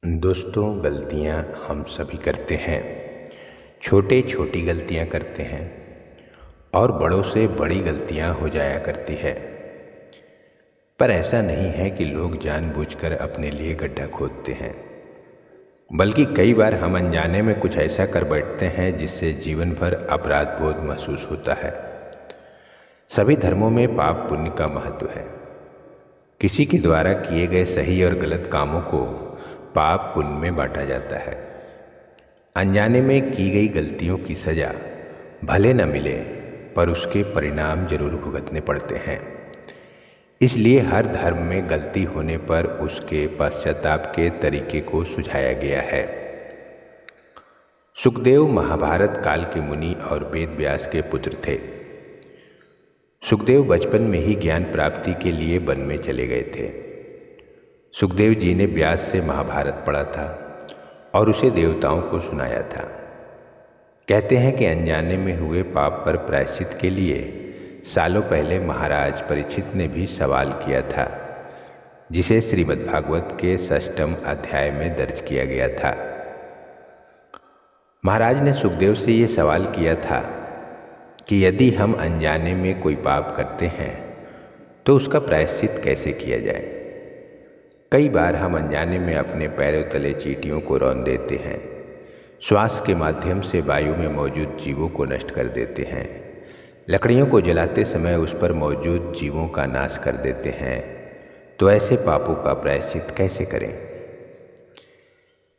दोस्तों, गलतियां हम सभी करते हैं। छोटे छोटी गलतियां करते हैं और बड़ों से बड़ी गलतियां हो जाया करती है। पर ऐसा नहीं है कि लोग जानबूझकर अपने लिए गड्ढा खोदते हैं, बल्कि कई बार हम अनजाने में कुछ ऐसा कर बैठते हैं जिससे जीवन भर अपराध बोध महसूस होता है। सभी धर्मों में पाप पुण्य का महत्व है। किसी के द्वारा किए गए सही और गलत कामों को पाप पुण्य में बांटा जाता है। अनजाने में की गई गलतियों की सजा भले न मिले, पर उसके परिणाम जरूर भुगतने पड़ते हैं। इसलिए हर धर्म में गलती होने पर उसके पश्चाताप के तरीके को सुझाया गया है। सुखदेव महाभारत काल के मुनि और वेद व्यास के पुत्र थे। सुखदेव बचपन में ही ज्ञान प्राप्ति के लिए वन में चले गए थे। सुखदेव जी ने व्यास से महाभारत पढ़ा था और उसे देवताओं को सुनाया था। कहते हैं कि अनजाने में हुए पाप पर प्रायश्चित के लिए सालों पहले महाराज परीक्षित ने भी सवाल किया था, जिसे श्रीमद्भागवत के 6वें अध्याय में दर्ज किया गया था। महाराज ने सुखदेव से ये सवाल किया था कि यदि हम अनजाने में कोई पाप करते हैं तो उसका प्रायश्चित कैसे किया जाए। कई बार हम अनजाने में अपने पैरों तले चींटियों को रौंद देते हैं, श्वास के माध्यम से वायु में मौजूद जीवों को नष्ट कर देते हैं, लकड़ियों को जलाते समय उस पर मौजूद जीवों का नाश कर देते हैं। तो ऐसे पापों का प्रायश्चित कैसे करें।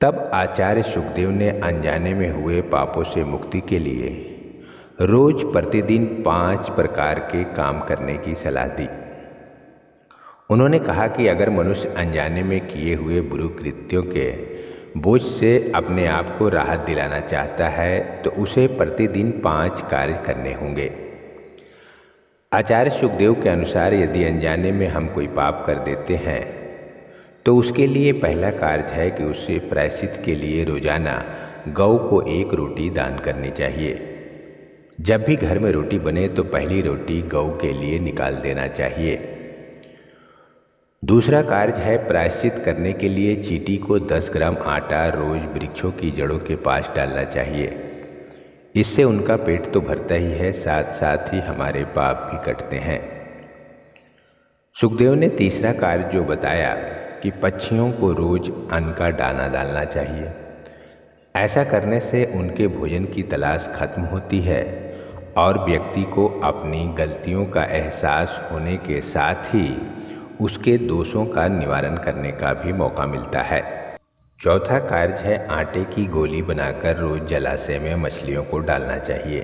तब आचार्य सुखदेव ने अनजाने में हुए पापों से मुक्ति के लिए रोज प्रतिदिन 5 प्रकार के काम करने की सलाह दी। उन्होंने कहा कि अगर मनुष्य अनजाने में किए हुए बुरे कृत्यों के बोझ से अपने आप को राहत दिलाना चाहता है तो उसे प्रतिदिन 5 कार्य करने होंगे। आचार्य सुखदेव के अनुसार यदि अनजाने में हम कोई पाप कर देते हैं तो उसके लिए पहला कार्य है कि उसे प्रायश्चित के लिए रोजाना गौ को 1 रोटी दान करनी चाहिए। जब भी घर में रोटी बने तो पहली रोटी गौ के लिए निकाल देना चाहिए। दूसरा कार्य है प्रायश्चित करने के लिए चींटी को 10 ग्राम आटा रोज वृक्षों की जड़ों के पास डालना चाहिए। इससे उनका पेट तो भरता ही है, साथ साथ ही हमारे पाप भी कटते हैं। सुखदेव ने तीसरा कार्य जो बताया कि पक्षियों को रोज अन्न का दाना डालना चाहिए। ऐसा करने से उनके भोजन की तलाश खत्म होती है और व्यक्ति को अपनी गलतियों का एहसास होने के साथ ही उसके दोषों का निवारण करने का भी मौका मिलता है। चौथा कार्य है आटे की गोली बनाकर रोज जलाशय में मछलियों को डालना चाहिए।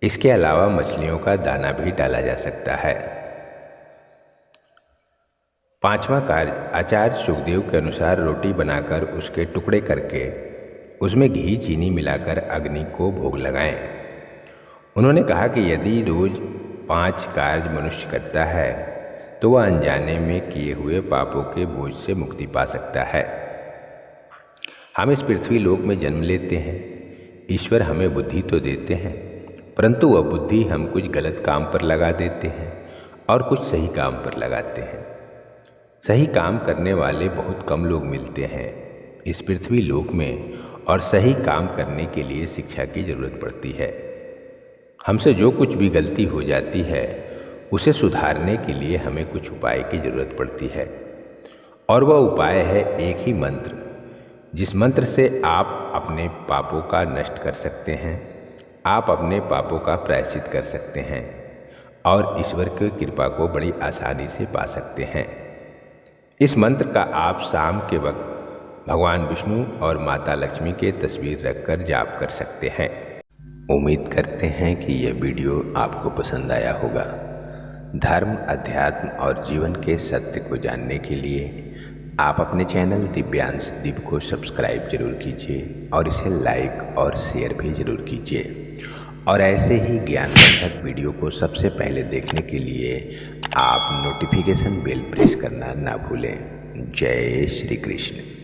इसके अलावा मछलियों का दाना भी डाला जा सकता है। 5वां कार्य आचार्य सुखदेव के अनुसार रोटी बनाकर उसके टुकड़े करके उसमें घी चीनी मिलाकर अग्नि को भोग लगाएं। उन्होंने कहा कि यदि रोज 5 कार्य मनुष्य करता है तो वह अनजाने में किए हुए पापों के बोझ से मुक्ति पा सकता है। हम इस पृथ्वी लोक में जन्म लेते हैं। ईश्वर हमें बुद्धि तो देते हैं, परंतु वह बुद्धि हम कुछ गलत काम पर लगा देते हैं और कुछ सही काम पर लगाते हैं। सही काम करने वाले बहुत कम लोग मिलते हैं इस पृथ्वी लोक में, और सही काम करने के लिए शिक्षा की जरूरत पड़ती है। हमसे जो कुछ भी गलती हो जाती है उसे सुधारने के लिए हमें कुछ उपाय की जरूरत पड़ती है, और वह उपाय है एक ही मंत्र, जिस मंत्र से आप अपने पापों का नष्ट कर सकते हैं, आप अपने पापों का प्रायश्चित कर सकते हैं और ईश्वर की कृपा को बड़ी आसानी से पा सकते हैं। इस मंत्र का आप शाम के वक्त भगवान विष्णु और माता लक्ष्मी के तस्वीर रखकर जाप कर सकते हैं। उम्मीद करते हैं कि यह वीडियो आपको पसंद आया होगा। धर्म, अध्यात्म और जीवन के सत्य को जानने के लिए आप अपने चैनल दिव्यांश दीप को सब्सक्राइब जरूर कीजिए और इसे लाइक और शेयर भी जरूर कीजिए। और ऐसे ही ज्ञानवर्धक वीडियो को सबसे पहले देखने के लिए आप नोटिफिकेशन बेल प्रेस करना ना भूलें। जय श्री कृष्ण।